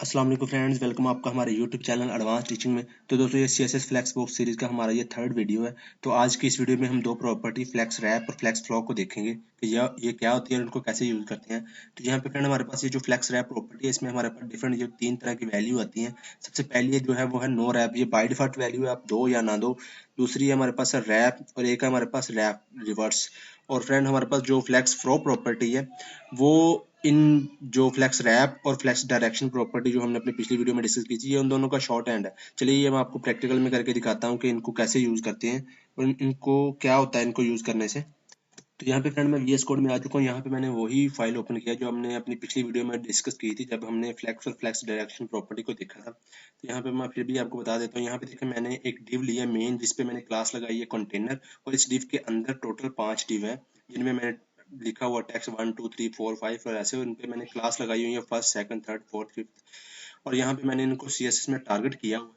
अस्सलाम वालेकुम friends, welcome आपका हमारे यूट्यूब चैनल एडवांस टीचिंग में। तो दोस्तों, ये CSS फ्लैक्स बॉक्स सीरीज का हमारा ये थर्ड वीडियो है। तो आज की इस वीडियो में हम दो प्रॉपर्टी फ्लैक्स रैप और फ्लैक्स फ्लो को देखेंगे कि ये क्या होती है और इनको कैसे यूज करते हैं। तो यहाँ पे फ्रेंड हमारे पास ये जो फ्लैक्स रैप प्रॉपर्टी है, इसमें हमारे पास डिफरेंट जो तीन तरह की वैल्यू आती है। सबसे पहली जो है वो है नो रैप। ये बाय डिफॉल्ट वैल्यू है, आप दो या ना दो। दूसरी है हमारे पास है रैप और एक है हमारे पास रैप रिवर्स। और फ्रेंड हमारे पास जो फ्लैक्स फ्लो प्रॉपर्टी है वो इन जो फ्लैक्स रैप और फ्लैक्स डायरेक्शन प्रॉपर्टी जो हमने अपनी पिछली वीडियो में डिस्कस की थी, ये उन दोनों का शॉर्ट हैंड है। चलिए ये मैं आपको प्रैक्टिकल में करके दिखाता हूँ कि इनको कैसे यूज करते हैं और इनको क्या होता है इनको यूज करने से। तो यहाँ पे फ्रेंड मैं VS कोड में आ चुका हूँ। यहाँ पे मैंने वही फाइल ओपन किया जो हमने अपनी पिछली वीडियो में डिस्कस की थी जब हमने फ्लैक्स और फ्लैक्स डायरेक्शन प्रॉपर्टी को देखा था। तो यहाँ पे मैं फिर भी आपको बता देता हूँ। यहाँ पे देखिए मैंने एक डिव लिया मेन, जिसपे मैंने क्लास लगाई है कंटेनर, और इस डिव के अंदर टोटल 5 डिव है जिनमें मैंने लिखा हुआ टेक्स्ट 1 2 3 4 5 और ऐसे उन पे मैंने क्लास लगाई हुई है first second third fourth fifth. और यहाँ पे मैंने इनको CSS में टारगेट किया हुआ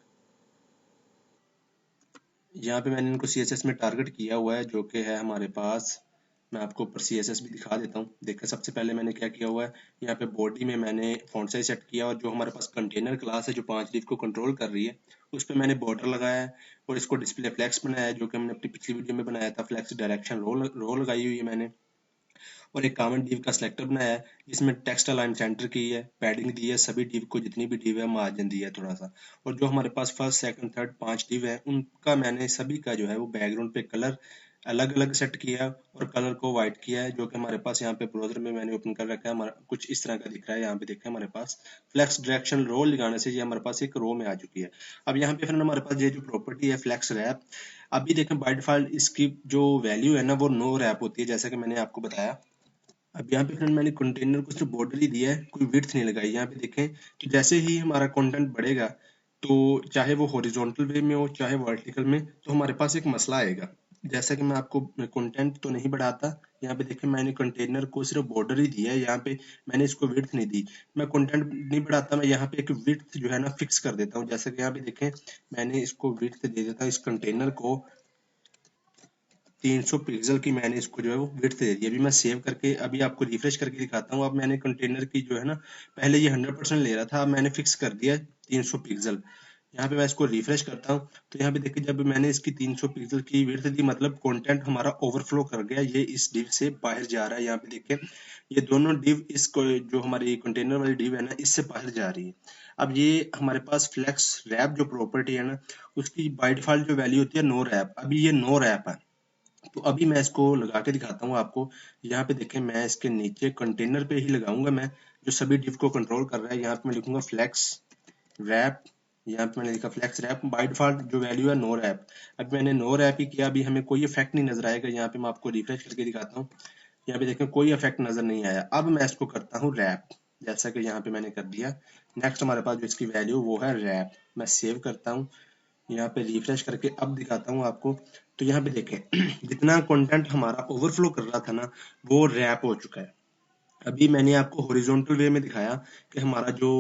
है। यहाँ पे मैंने इनको CSS में टारगेट किया हुआ है जो कि है हमारे पास। मैं आपको ऊपर CSS भी दिखा देता हूँ। देखिए सबसे पहले मैंने क्या किया हुआ है, यहाँ पे बॉडी में मैंने फॉन्ट साइज सेट किया और जो हमारे पास कंटेनर क्लास है जो 5 डिव को कंट्रोल कर रही है उस पर मैंने बॉर्डर लगाया है और इसको डिस्प्ले फ्लैक्स बनाया है जो कि हमने अपनी पिछली वीडियो में बनाया था। फ्लैक्स डायरेक्शन रो लगाई हुई है मैंने, और एक कॉमन डिव का सिलेक्टर बनाया है जिसमें टेक्स्ट अलाइन सेंटर की है, पैडिंग दी है सभी डिव को, जितनी भी डिव है मार्जिन दिया है थोड़ा सा। और जो हमारे पास फर्स्ट सेकंड थर्ड 5 डिव है उनका मैंने सभी का जो है वो बैकग्राउंड पे कलर अलग अलग सेट किया है और कलर को वाइट किया है, जो कि हमारे पास यहाँ पे ब्राउजर में मैंने ओपन कर रखा है। हमारा कुछ इस तरह का दिख रहा है। यहाँ पे देखें हमारे पास फ्लैक्स डायरेक्शन रो लगाने से ये हमारे पास एक रो में आ चुकी है। अब यहाँ पे फिर हमारे पास ये जो प्रॉपर्टी है फ्लैक्स रैप, अभी देखें बाय डिफॉल्ट इसकी जो वैल्यू है ना वो नो रैप होती है जैसा कि मैंने आपको बताया। अब यहाँ पे फ्रेंड मैंने कंटेनर को सिर्फ बॉर्डर ही दिया है, कोई विड्थ नहीं लगाई। यहाँ पे देखें तो जैसे ही हमारा कंटेंट बढ़ेगा तो चाहे वो हॉरिजॉन्टल वे में हो चाहे वर्टिकल में, तो हमारे पास एक मसला आएगा। जैसा कि मैं आपको कंटेंट तो नहीं बढ़ाता, यहाँ पे देखें मैंने कंटेनर को सिर्फ बॉर्डर ही दिया है। यहाँ पे मैंने इसको विड्थ नहीं दी। मैं कंटेंट नहीं बढ़ाता, मैं यहाँ पे एक विड्थ जो है ना फिक्स कर देता हूँ। जैसा कि यहाँ पे देखें मैंने इसको विड्थ दे देता हूँ इस कंटेनर को 300 पिक्सल की। मैंने इसको जो है वो विड्थ दे दी। अभी मैं सेव करके अभी आपको रिफ्रेश करके दिखाता हूँ। अब मैंने कंटेनर की जो है ना, पहले ये 100% ले रहा था, अब मैंने फिक्स कर दिया 300 पिक्सल। यहाँ पे मैं इसको रिफ्रेश करता हूँ तो यहाँ पे देखिए जब मैंने इसकी 300 पिक्सल की विड्थ दी मतलब कंटेंट हमारा ओवरफ्लो कर गया, ये इस डिव से बाहर जा रहा है। यहाँ पे देखिए ये दोनों डिव इसको जो हमारी कंटेनर वाली डिव है ना इससे बाहर जा रही है। अब ये हमारे पास फ्लेक्स रैप जो प्रॉपर्टी है ना उसकी बाय डिफॉल्ट जो वैल्यू होती है नो रैप, अभी ये नो रैप है। तो अभी मैं इसको लगा के दिखाता हूँ आपको। यहाँ पे देखें मैं इसके नीचे कंटेनर पे ही लगाऊंगा, मैं जो सभी डिव को कंट्रोल कर रहा है। यहाँ पे मैं लिखूंगा फ्लेक्स रैप। यहाँ पे मैंने लिखा फ्लेक्स रैप, बाय डिफॉल्ट जो वैल्यू है नो रैप। अब मैंने नो रैप ही किया, अभी हमें कोई इफेक्ट नहीं नजर आएगा। यहाँ पे मैं आपको रिफ्रेश करके दिखाता हूँ। यहाँ पे देखें कोई इफेक्ट नजर नहीं आया। अब मैं इसको करता हूँ रैप, जैसा कि यहाँ पे मैंने कर दिया। नेक्स्ट हमारे पास जो इसकी वैल्यू वो है रैप। मैं सेव करता हूँ, यहाँ पे रिफ्रेश करके अब दिखाता हूँ आपको। तो यहाँ पे देखें जितना कंटेंट हमारा ओवरफ्लो कर रहा था ना वो रैप हो चुका है। अभी मैंने आपको हॉरिजॉन्टल वे में दिखाया कि हमारा जो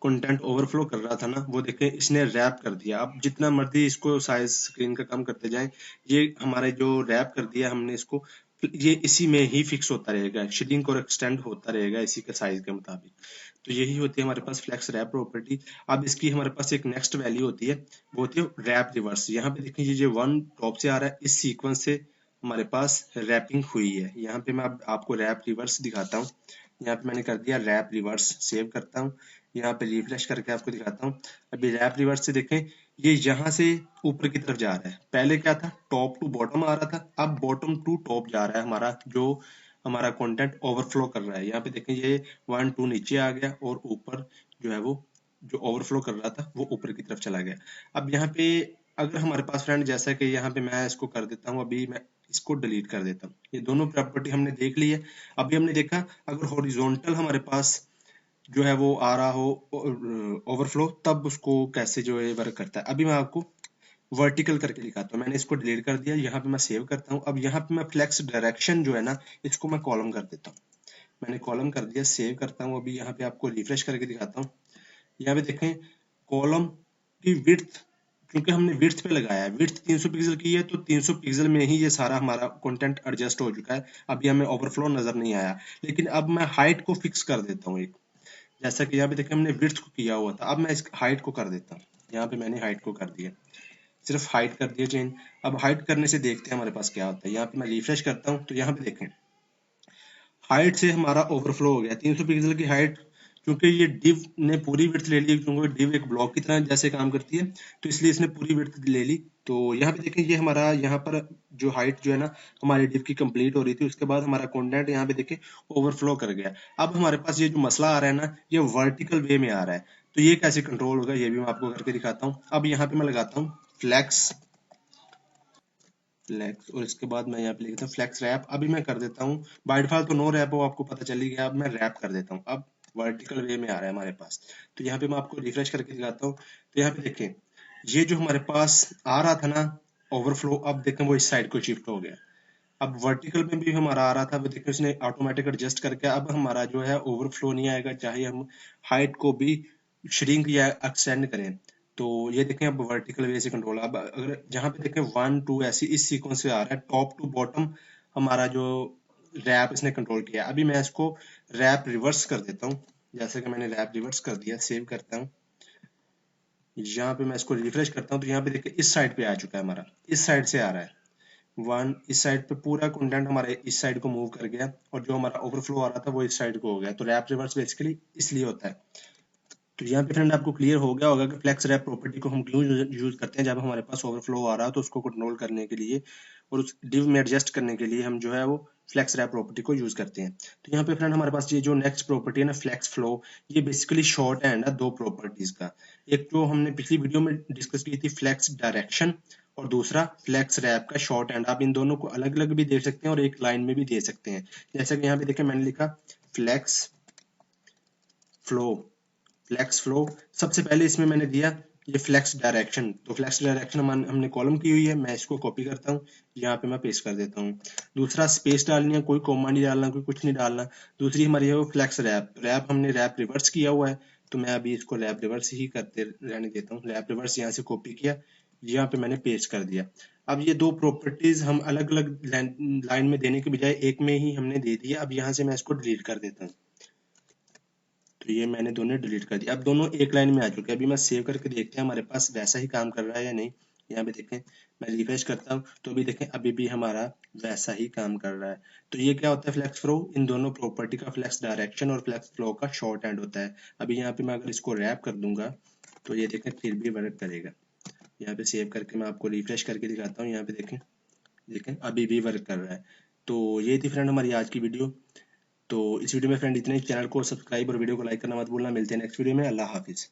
कंटेंट ओवरफ्लो कर रहा था ना वो देखें इसने रैप कर दिया। अब जितना मर्जी इसको साइज स्क्रीन का कम करते जाएं, ये हमारे जो रैप कर दिया हमने इसको, ये इसी में ही फिक्स होता रहेगा, श्रिंक और एक्सटेंड होता रहेगा इसी के साइज के मुताबिक। तो यही होती है हमारे पास फ्लेक्स रैप प्रॉपर्टी। अब इसकी हमारे पास एक नेक्स्ट वैल्यू होती है, वो होती है रैप रिवर्स। यहाँ पे देखिए ये वन टॉप से आ रहा है, इस सीक्वेंस से हमारे पास रैपिंग हुई है। यहाँ पे मैं अब आपको रैप रिवर्स दिखाता हूँ। यहाँ पे मैंने कर दिया रैप रिवर्स, सेव करता हूँ, यहाँ पे रिफ्रेश करके आपको दिखाता हूँ। अभी रैप रिवर्स से देखें ये यहाँ से ऊपर की तरफ जा रहा है। पहले क्या था, टॉप टू बॉटम आ रहा था, अब बॉटम टू टॉप जा रहा है हमारा जो हमारा कंटेंट ओवरफ्लो कर रहा है। यहाँ पे देखें ये 1 2 नीचे आ गया और ऊपर जो है वो जो ओवरफ्लो कर रहा था वो ऊपर की तरफ चला गया। अब यहाँ पे अगर हमारे पास फ्रेंड जैसा कि यहाँ पे मैं इसको कर देता हूँ, अभी मैं इसको डिलीट कर देता हूँ। ये दोनों प्रॉपर्टी हमने देख ली है। अभी हमने देखा अगर हॉरिजॉन्टल हमारे पास जो है वो आ रहा हो ओवरफ्लो, तब उसको कैसे जो है वर्क करता है। अभी मैं आपको वर्टिकल करके दिखाता हूँ। मैंने इसको डिलीट कर दिया, यहाँ पे मैं सेव करता हूँ। अब यहाँ पे मैं फ्लेक्स डायरेक्शन जो है ना इसको मैं कॉलम कर देता हूँ। मैंने कॉलम कर दिया, सेव करता हूँ। अभी यहाँ पे आपको रिफ्रेश करके दिखाता हूँ। यहाँ पे देखें कॉलम की विड्थ, क्योंकि हमने विड्थ पे लगाया है, विड्थ 300 पिक्सल की है तो 300 पिक्सल में ही ये सारा हमारा कंटेंट एडजस्ट हो चुका है। अभी हमें ओवरफ्लो नजर नहीं आया। लेकिन अब मैं हाइट को फिक्स कर देता हूँ एक, जैसा कि यहाँ पे देखिए हमने विड्थ को किया हुआ था। अब मैं इस हाइट को कर देता हूँ, यहाँ पे मैंने हाइट को कर दिया, सिर्फ हाइट कर दिया चेंज। अब हाइट करने से देखते हैं हमारे पास क्या होता है। यहाँ पे मैं रिफ्रेश करता हूँ तो यहाँ पे देखें हाइट से हमारा ओवरफ्लो हो गया 300 पिक्सल की हाइट, क्योंकि ये डिव ने पूरी विड्थ ले ली, क्योंकि डिव एक ब्लॉक की तरह जैसे काम करती है, तो इसलिए इसने पूरी विड्थ ले ली। तो यहाँ पे देखें ये हमारा यहाँ पर जो हाइट जो है ना हमारी डिव की कंप्लीट हो रही थी, उसके बाद हमारा कंटेंट यहाँ पे देखें ओवरफ्लो कर गया। अब हमारे पास ये जो मसला आ रहा है ना, ये वर्टिकल वे में आ रहा है, तो ये कैसे कंट्रोल होगा ये भी मैं आपको करके दिखाता हूँ। अब यहाँ पे मैं लगाता हूँ फ्लैक्स, फ्लैक्स, और इसके बाद मैं यहाँ पे लिखता हूँ फ्लैक्स रैप। अभी मैं कर देता हूँ, बाय डिफॉल्ट तो नो रैप हो, आपको पता चल ही गया। अब मैं रैप कर देता हूँ, अब वर्टिकल वे में आ रहा है हमारे पास। तो यहाँ पे मैं आपको रिफ्रेश करके दिखाता हूँ। तो यहाँ पे देखें ये जो हमारे पास आ रहा था ना ओवरफ्लो, अब देखें वो इस साइड को शिफ्ट हो गया। अब वर्टिकल में भी हमारा आ रहा था, वो देखिए उसने ऑटोमेटिक एडजस्ट करके अब हमारा जो है ओवरफ्लो नहीं आएगा, चाहे हम हाइट को भी श्रिंक या एक्सटेंड करें। तो ये देखें अब वर्टिकल वे से कंट्रोल। अब अगर जहाँ पे देखें 1 2 ऐसी इस सीक्वेंस से आ रहा है टॉप टू बॉटम, हमारा जो रैप इसने कंट्रोल किया। अभी मैं इसको रैप रिवर्स कर देता हूँ, जैसे कि मैंने रैप रिवर्स कर दिया, सेव करता हूँ। यहाँ पे मैं इसको रिफ्रेश करता हूँ तो यहाँ पे देखिए इस साइड पे आ चुका है, हमारा इस साइड से आ रहा है। वन इस साइड पे पूरा कंटेंट हमारे इस साइड को मूव कर गया, और जो हमारा ओवरफ्लो आ रहा था वो इस साइड को हो गया। तो रैप रिवर्स बेसिकली इसलिए होता है। तो यहाँ पे फ्रेंड आपको क्लियर हो गया होगा कि फ्लेक्स रैप प्रॉपर्टी को हम क्यों यूज करते हैं। जब हमारे पास ओवरफ्लो आ रहा है तो उसको कंट्रोल करने के लिए और उस डिव में एडजस्ट करने के लिए हम जो है वो फ्लेक्स रैप प्रॉपर्टी को यूज करते हैं। तो यहाँ पे फ्रेंड हमारे पास ये जो नेक्स्ट प्रॉपर्टी है ना फ्लेक्स फ्लो, ये बेसिकली शॉर्ट हैंड है दो प्रॉपर्टीज का। एक जो हमने पिछली वीडियो में डिस्कस की थी फ्लेक्स डायरेक्शन, और दूसरा फ्लेक्स रैप का शॉर्ट हैंड। आप इन दोनों को अलग अलग भी दे सकते हैं और एक लाइन में भी दे सकते हैं। जैसे कि यहाँ पे देखिए मैंने लिखा फ्लेक्स फ्लो, फ्लेक्स फ्लो सबसे पहले इसमें मैंने दिया ये फ्लेक्स डायरेक्शन। तो फ्लेक्स डायरेक्शन हमने कॉलम की हुई है, मैं इसको कॉपी करता हूँ, यहाँ पे मैं पेस्ट कर देता हूँ। दूसरा स्पेस डालनी है, कोई कॉमा नहीं डालना, कोई कुछ नहीं डालना। दूसरी हमारी है वो फ्लेक्स रैप, रैप हमने रैप रिवर्स किया हुआ है, तो मैं अभी इसको रैप रिवर्स ही करते रहने देता हूँ। रैप रिवर्स यहाँ से कॉपी किया, यहाँ पे मैंने पेस्ट कर दिया। अब ये दो प्रॉपर्टीज हम अलग अलग लाइन में देने के बजाय एक में ही हमने दे दिया। अब यहाँ से मैं इसको डिलीट कर देता हूँ, तो ये मैंने दोनों डिलीट कर दिया। अब दोनों एक लाइन में आ चुके हैं। अभी मैं सेव करके देखते हैं हमारे पास वैसा ही काम कर रहा है या नहीं। यहाँ पे देखें मैं रिफ्रेश करता हूँ तो अभी देखें अभी भी हमारा वैसा ही काम कर रहा है। तो ये क्या होता है फ्लेक्स फ्लो, इन दोनों प्रॉपर्टी का फ्लेक्स डायरेक्शन और फ्लेक्स फ्लो का शॉर्ट हैंड होता है। अभी यहाँ पे मैं अगर इसको रैप कर दूंगा तो ये देखें फिर भी वर्क करेगा। यहाँ पे सेव करके मैं आपको रिफ्रेश करके दिखाता हूँ। यहाँ पे देखें, देखें अभी भी वर्क कर रहा है। तो ये थी फ्रेंड हमारी आज की वीडियो। तो इस वीडियो में फ्रेंड इतने ही। चैनल को सब्सक्राइब और वीडियो को लाइक करना मत भूलना। मिलते हैं नेक्स्ट वीडियो में। अल्लाह हाफिज।